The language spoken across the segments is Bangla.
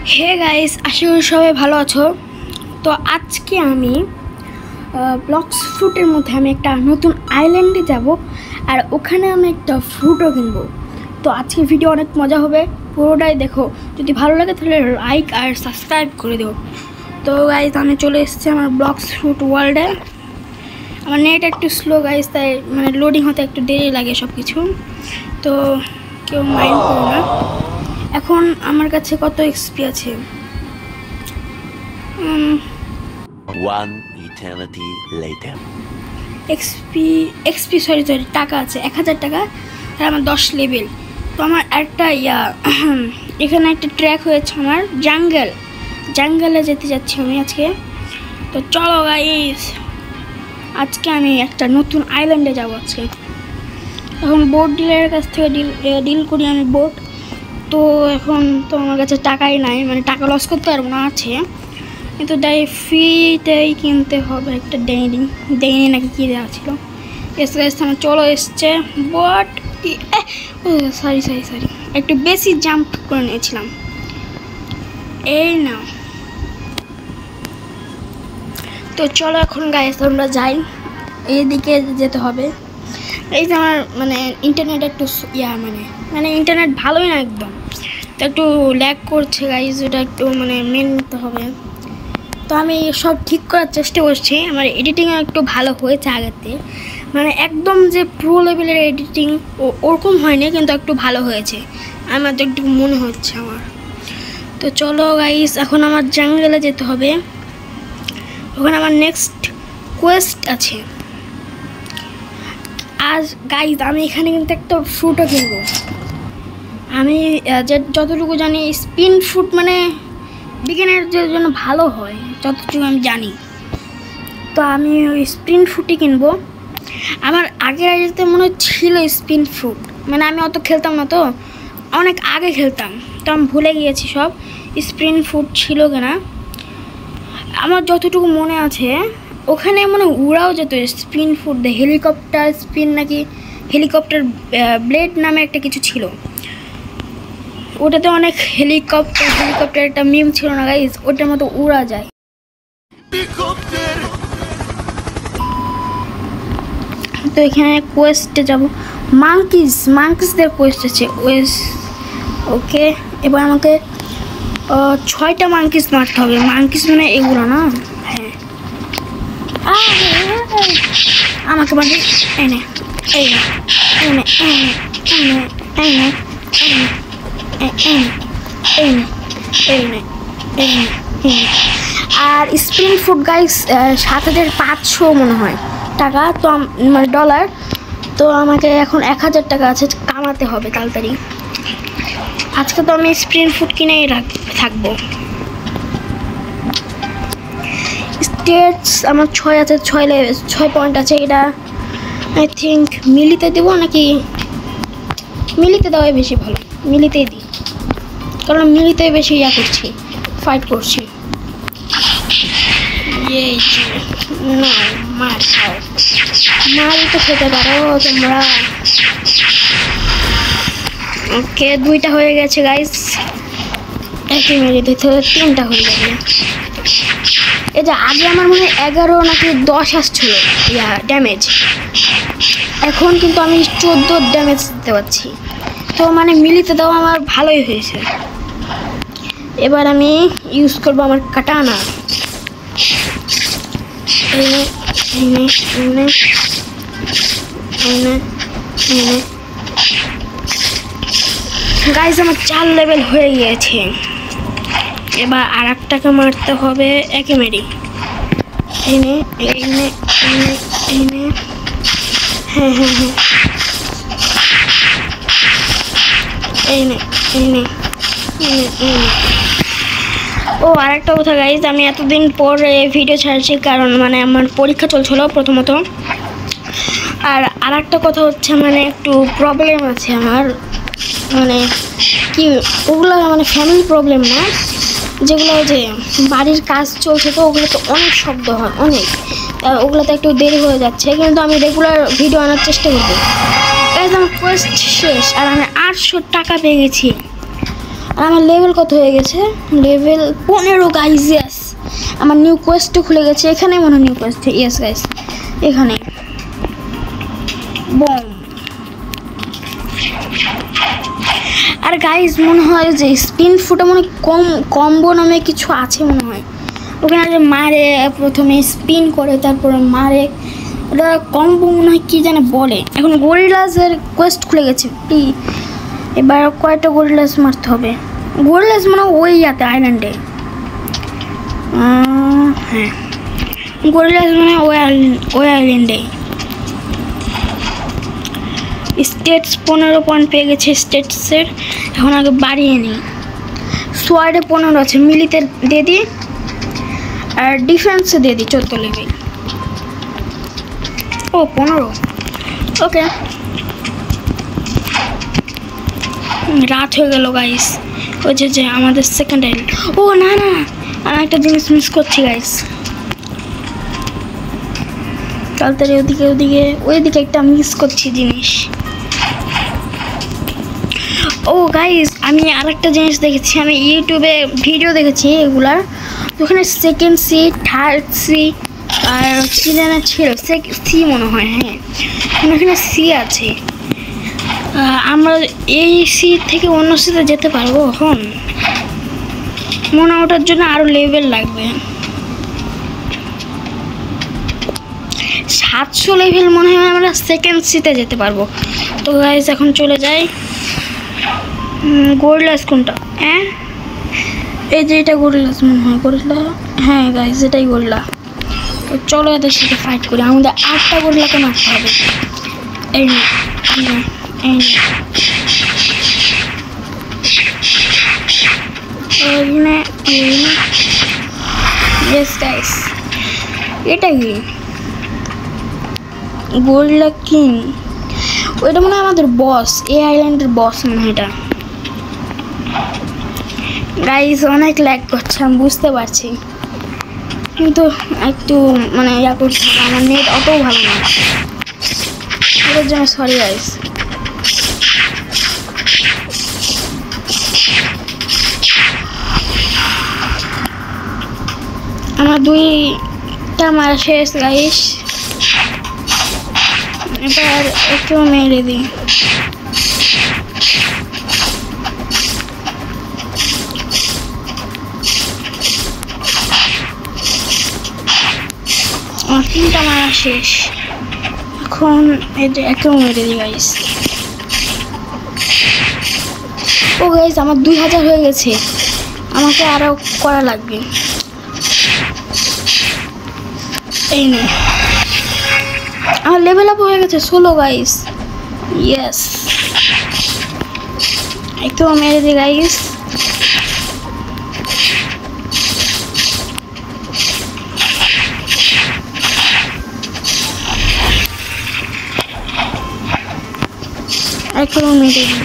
হে গাইস, আশা করি সবাই ভালো আছো। তো আজকে আমি ব্লক্স ফ্রুটের মধ্যে আমি একটা নতুন আইল্যান্ডে যাব, আর ওখানে আমি একটা ফ্রুটও কিনবো। তো আজকের ভিডিও অনেক মজা হবে, পুরোটাই দেখো। যদি ভালো লাগে তাহলে লাইক আর সাবস্ক্রাইব করে দিও। তো গাইস, আমি চলে এসেছি আমার ব্লক্স ফ্রুট ওয়ার্ল্ডে। আমার নেট একটু স্লো গাইস, তাই মানে লোডিং হতে একটু দেরি লাগে সব কিছু, তো কেউ মাইন্ড করো না। এখন আমার কাছে কত এক্সপি আছে? One eternity later. XP sorry টাকা আছে 1000 টাকা, আর আমার 10 লেভেল। তো আমার একটা এখানে একটা ট্র্যাক হয়েছে আমার জাঙ্গলে যেতে যাচ্ছি আমি আজকে। তো চলো গাইস, আজকে আমি একটা নতুন আইল্যান্ডে যাব আজকে। এখন বোট ডিলারের কাছ থেকে ডিল করি আমি বোট। তো এখন তো আমার কাছে টাকাই নাই, মানে টাকা লস করতে পারবো না, আছে কিন্তু তাই ফ্রিতেই কিনতে হবে একটা ডেইনি নাকি কী দেওয়া ছিল। এসে আমার চলো এসছে বট। সরি একটু বেশি জাম্প করে নিয়েছিলাম। এই না, তো চলো এখন গাইস আমরা যাই, এইদিকে যেতে হবে। এই যে আমার মানে ইন্টারনেট একটু মানে ইন্টারনেট ভালোই না একদম, তো একটু ল্যাগ করছে গাইস, ওটা একটু মানে মেনে নিতে হবে। তো আমি সব ঠিক করার চেষ্টা করছি। আমার এডিটিংও একটু ভালো হয়েছে আগেতে, মানে একদম যে প্রো লেভেলের এডিটিং ওরকম হয়নি, কিন্তু একটু ভালো হয়েছে আমার তো একটু মনে হচ্ছে আমার। তো চলো গাইস, এখন আমার জাঙ্গলে যেতে হবে, ওখানে আমার নেক্সট কোয়েস্ট আছে। আজ গাইস আমি এখানে কিন্তু একটা ফ্রুটও কিনবো। আমি যতটুকু জানি স্পিন ফ্রুট মানে বিজ্ঞানের জন্য ভালো হয়, যতটুকু আমি জানি। তো আমি ওই স্পিন ফ্রুটই কিনবো। আমার আগের মনে ছিল স্পিন ফ্রুট, মানে আমি অত খেলতাম না, তো অনেক আগে খেলতাম, তো আমি ভুলে গিয়েছি সব স্পিন ফ্রুট ছিল কিনা। আমার যতটুকু মনে আছে ওখানে মানে উড়াও যেত স্পিন ফুড দিয়ে, হেলিকপ্টার স্পিন নাকি হেলিকপ্টার ব্লেড নামে একটা কিছু ছিল, ওটাতে অনেক হেলিকপ্টার একটা মিম ছিল না গাইস, ওটার মতো উড়া যায়। তো এখানে কোয়েস্টে যাব, মাঙ্কিসদের কোয়েস্ট আছে ওকে। এবার আমাকে 6টা মাঙ্কিস মারতে হবে। মাঙ্কিস মানে এগুলো না? হ্যাঁ, আমাকে মানে আর স্পিন ফুড গাইস 7500 মনে হয় টাকা, তো মানে ডলার। তো আমাকে এখন 1000 টাকা আছে, কামাতে হবে তাড়াতাড়ি। আজকে তো আমি স্পিন ফুড কিনেই থাকবো। স্টেটস আমার 6 আছে, 6 পয়েন্ট আছে। এটা আই থিঙ্ক মিলিতে দেবো, নাকি মিলিতে দেওয়াই বেশি ভালো। মিলিতেই দিই, কারণ মিলিতে বেশি ফাইট করছি। না, মার তো খেতে পারো তোমরা। ওকে, 2টা হয়ে গেছে গাইস, একই মেরে দিতে হবে, 3টা হয়ে যাবে। এই যে আগে আমার মনে হয় 11 নাকি 10 আসছিল ড্যামেজ, এখন কিন্তু আমি 14 ড্যামেজ দিতে পারছি। তো মানে মিলিতে দাও আমার ভালোই হয়েছে। এবার আমি ইউজ করবো আমার কাটানা। গাইস আমার 4 লেভেল হয়ে গিয়েছে। এবার আর একটাকে মারতে হবে একে মেরি। হ্যাঁ ও আর একটা কথা গাইজ, আমি এতদিন পর ভিডিও ছাড়ছি, কারণ মানে আমার পরীক্ষা চলছিল প্রথমত। আর একটা কথা হচ্ছে, মানে একটু প্রবলেম আছে আমার, মানে কি ওগুলো মানে ফ্যামিলি প্রবলেম না, যেগুলো যে বাড়ির কাজ চলছে, তো ওগুলো তো অনেক শব্দ হয় অনেক, ওগুলোতে একটু দেরি হয়ে যাচ্ছে, কিন্তু আমি রেগুলার ভিডিও আনার চেষ্টা করবো। আমার কোয়েস্ট শেষ, আর আমি 800 টাকা পেয়ে গেছি। আর আমার লেভেল কত হয়ে গেছে? Level 15 guys. ইয়েস, আমার নিউ কোয়েস্টও খুলে গেছে। এখানে মনে হয় নিউ কোয়েস্ট। ইয়েস গাইস, এখানে বম। আর গাইস মনে হয় যে স্পিন ফুটা মনে কম্বো নামে কিছু আছে মনে হয়। ওখানে যে মারে, প্রথমে স্পিন করে তারপরে মারে, ওটা কম্বো মনে হয় কী জানে বলে। এখন গরিলাসের কোয়েস্ট খুলে গেছে। এবার কয়টা গরিলাস মারতে হবে? গরিলাস মানে ওই ইয়াতে আইল্যান্ডে, হ্যাঁ গরিলাস মানে ওই আইল্যান্ডে। স্টেটস 15 পয়েন্ট পেয়ে গেছে স্টেটসের। এখন আগে বাড়িয়ে নিই। সোয়ার্ডে 15 আছে, মিলিতে দিয়ে দিই, আর ডিফেন্সে দিয়ে দিই 14 লেভেল। ও 15, ওকে। রাত হয়ে গেল গাইস। ওই যে আমাদের সেকেন্ড আইল্যান্ড। ও না না, আমি একটা জিনিস মিস করছি গাইস। তাড়াতাড়ি ওইদিকে একটা মিস করছি জিনিস। ও গাইস, আমি আরেকটা জিনিস দেখেছি। আমি ইউটিউবে ভিডিও দেখেছি এগুলার। ওখানে সেকেন্ড সি, থার্ড সি, আর কি যেন ছিল, সি মনে হয়, হ্যাঁ ওখানে সি আছে। আমরা এই সি থেকে অন্য সিতে যেতে পারবো এখন মনে হয়। ওটার জন্য আরও লেভেল লাগবে। 700 লেভেল মনে হয় আমরা সেকেন্ড সিতে যেতে পারবো। তো গাইস এখন চলে যাই। গরিলাস কোনটা? হ্যাঁ এই যে এটা গরিলাস মনে হয়। গরিলা, হ্যাঁ গাইস এটাই গরিলা। তো চলো এদের সাথে ফাইট করি। আমাদের 8টা গরিলাকে মারতে হবে। এই ইয়েস গাইস, এটা কি গরিলা কিং? ওইটা মনে হয় আমাদের বস, এই আইল্যান্ডের বস মনে হয় এটা। গাইস অনেক ল্যাগ করছে আমি বুঝতে পারছি, কিন্তু একটু মানে ইয়া করতে হবে। আমার নেট অতও ভালো না, এটার জন্য সরি গাইস। আমার 2টা মারা শেষ গাইস। এবার একটু মেরে দিই। আমার 3টা মারা শেষ। এখন এটা একটু মেরে দিই গাইস। ও গাইস আমার 2000 হয়ে গেছে, আমাকে আরো করা লাগবে। এই নে আমার লেভেল আপ হয়ে গেছে 16 গাইস। ইয়েস, একটু মেরে দিই গাইস। একটু মেরে দিই।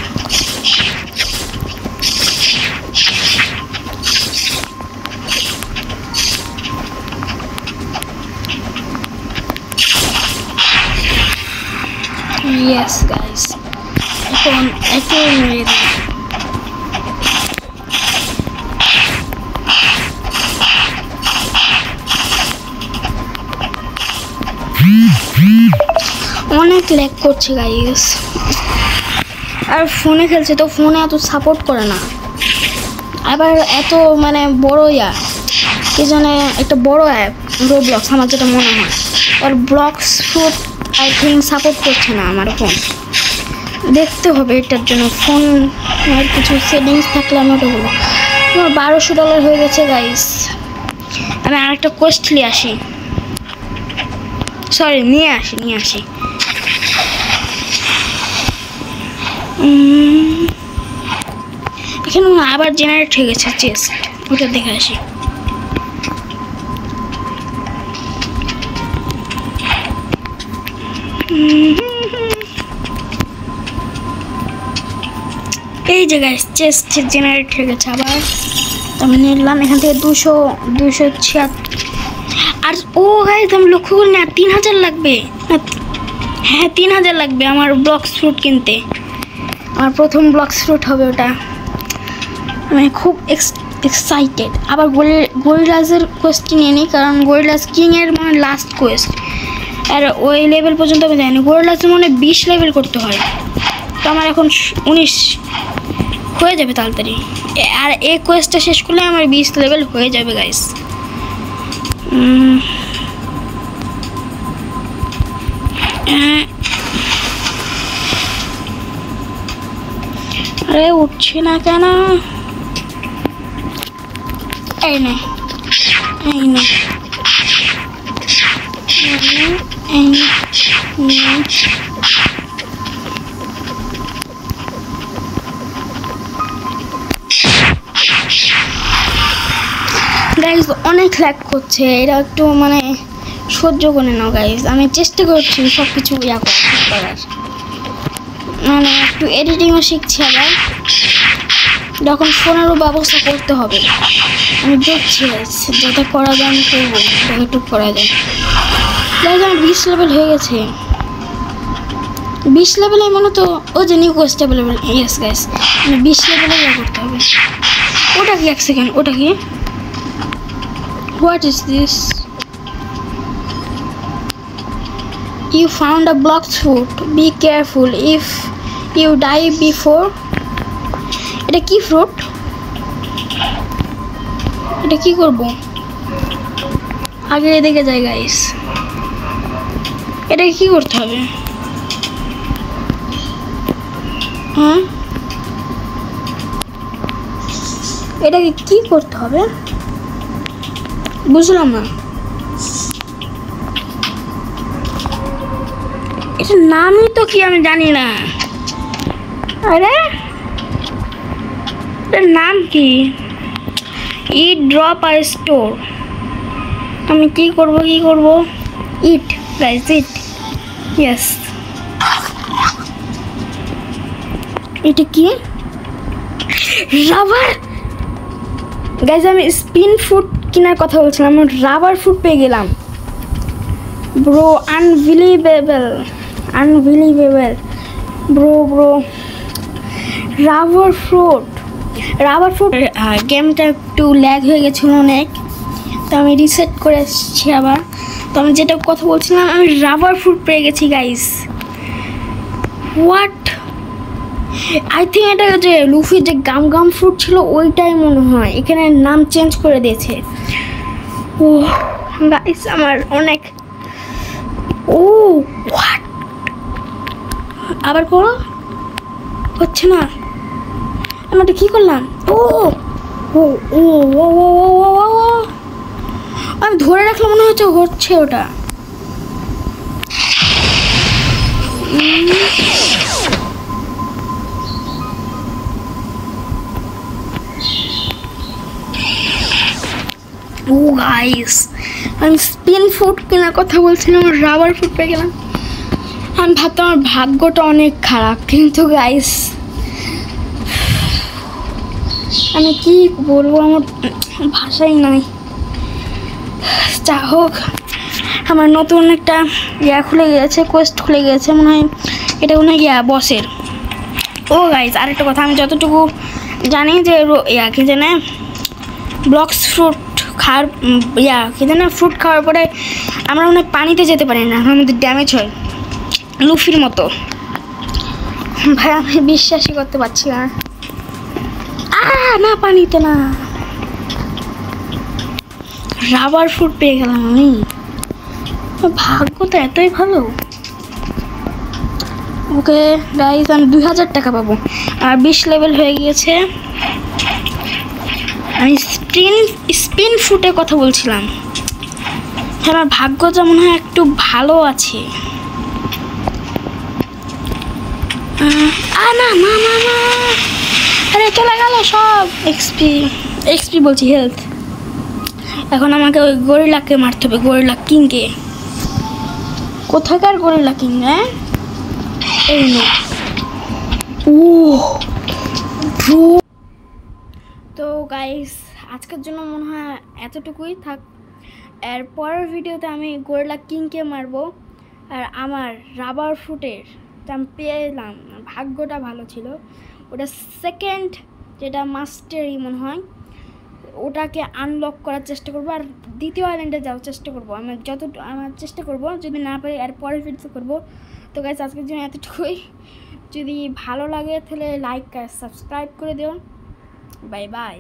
Yes guys, এখন একটু মেরে দিই। অনেক ল্যাগ করছে গাইস, আর ফোনে খেলছে তো ফোনে এত সাপোর্ট করে না। আবার এত মানে বড় কি জানে একটা বড় অ্যাপ রোবলক্স আমার যেটা মনে হয়, আর ব্লক্স ফ্রুট আই থিঙ্ক সাপোর্ট করছে না আমার ফোন। দেখতে হবে এটার জন্য ফোন আর কিছু সেটিংস থাকলে আমি ওটা বলবো। আমার $1200 হয়ে গেছে গাইস। আমি আরেকটা কোয়েস্ট নিয়ে আসি, সরি নিয়ে আসি। এখানে আবার জেনারেট হয়ে গেছে চেস্ট, ওটা দেখে আসি। এই যে গাইস চেস্ট জেনারেট হয়ে গেছে আবার। আমি নিলাম এখান থেকে 276। আর ও গাইস আমি লক্ষ্য করি না 3000 লাগবে। হ্যাঁ 3000 লাগবে আমার ব্লক্স ফ্রুট কিনতে। আমার প্রথম ব্লক্স ফ্রুট হবে ওটা। আমি খুব এক্সাইটেড। আবার গরিলাসের কোয়েস্ট নিয়ে নিই, কারণ গরিলাস কিংয়ের মানে লাস্ট কোয়েস্ট, আর ওই লেভেল পর্যন্ত আমি যাইনি। গরিলাসের মানে 20 লেভেল করতে হয়, তো আমার এখন 19 হয়ে যাবে তাড়াতাড়ি। আর এই কোয়েস্টটা শেষ করলে আমার 20 লেভেল হয়ে যাবে গাইস। আরে উঠছে না কেন? এই নে, এই নে, এই নে। গাইজ অনেক ল্যাগ করছে, এটা একটু মানে সহ্য করে নাও গাইজ। আমি চেষ্টা করছি সব কিছু করার, মানে একটু এডিটিংও শিখছি, আবার যখন ফোনেরও ব্যবস্থা করতে হবে। আমি দেখছি যেটা করা যায় আমি করবো, যতটুকু করা যায়। গাইজ আমার 20 লেভেল হয়ে গেছে। 20 লেভেলে মনে তো ও যে new Quest available. Yes guys, আমি 20 লেভেলে করতে হবে। ওটা কি? 1 সেকেন্ড, ওটা কি? What is this? You found a blocked fruit. Be careful if you die before. এটা কি ফ্রুট? এটা কি করব? আগে এদিকে যাই গাইস। এটা কি করতে হবে? হ্যাঁ, এটাকে কি করতে হবে বুঝলাম না। এটার নামই তো কি আমি জানি না। আরে এটার নাম কি? ইট ড্রপ আর স্টোর। আমি কি করব? ইট গাইস, ইট। ইয়েস, এটা কি? রাবার। গাইস আমি স্পিন ফুড কেনার কথা বলছিলাম, আমি রাবার ফুড পেয়ে গেলাম bro. Unbelievable bro. Rubber fruit. গেমটা একটু ল্যাগ হয়ে গেছিলো অনেক, তো আমি রিসেট করে এসেছি আবার। তো আমি যেটা কথা বলছিলাম, আমি রাবার ফ্রুট পেয়ে গেছি গাইস। হোয়াট? আই থিঙ্ক এটা যে লুফির যে গাম ফ্রুট ছিল ওইটাই মনে হয়, এখানে নাম চেঞ্জ করে দিয়েছে। ও গাইস আমার অনেক। ও হোয়াট? আবার করো, হচ্ছে না। আমি ওটা কী করলাম? ও ও ও ও ও আমি ধরে রাখলাম, মনে হচ্ছে ওটা। ও গাইস আমি স্পিন ফুড কেনার কথা বলছিলাম, রাবার ফুড পেয়ে গেলাম। আমি ভাবতাম আমার ভাগ্যটা অনেক খারাপ, কিন্তু গাইস আমি কি বলবো, আমার ভাষাই নাই। যা হোক, আমার নতুন একটা খুলে গেছে, কোয়েস্ট খুলে গেছে মনে হয়। এটা মনে হয় বসের। ও গাইস আরেকটা কথা, আমি যতটুকু জানি যে কি জানে ব্লকস ফ্রুট খাওয়ার কি জানে ফ্রুট খাওয়ার পরে আমরা মনে হয় পানিতে যেতে পারি না, আমাদের ড্যামেজ হয় লুফির মতো। ভাই আমি বিশ্বাসই করতে পারছি না। না পানিতে না, রাবার ফ্রুট পেয়ে গেলাম আমি। ভাগ্য তো এতই ভালো। ওকে গাইস আমি 2000 টাকা পাবো, আর 20 লেভেল হয়ে গিয়েছে। আমি স্পিন ফুটের কথা বলছিলাম। আমার ভাগ্যটা মনে হয় একটু ভালো আছে। না না না না, আরে চলে গেল সব এক্সপি বলছি, হেলথ। এখন আমাকে ওই গরিলাকে মারতে হবে, গরিলা কিংকে। কোথাকার গরিলা কিং? হ্যাঁ এই নে। তো গাইস আজকের জন্য মনে হয় এতটুকুই থাক। এর পরের ভিডিওতে আমি গরিলা কিংকে মারবো, আর আমার রাবার ফ্রুটের আমি পেয়ে এলাম, ভাগ্যটা ভালো ছিল। ওটা সেকেন্ড যেটা মাস্টারি মনে হয়, ওটাকে আনলক করার চেষ্টা করবো। আর দ্বিতীয় আইল্যান্ডে যাওয়ার চেষ্টা করবো। আমার চেষ্টা করবো, যদি না পারি আর পরে ভিডিও করবো। তো গাইস আজকের জন্য এতটুকুই। যদি ভালো লাগে তাহলে লাইক আর সাবস্ক্রাইব করে দিও। Bye bye.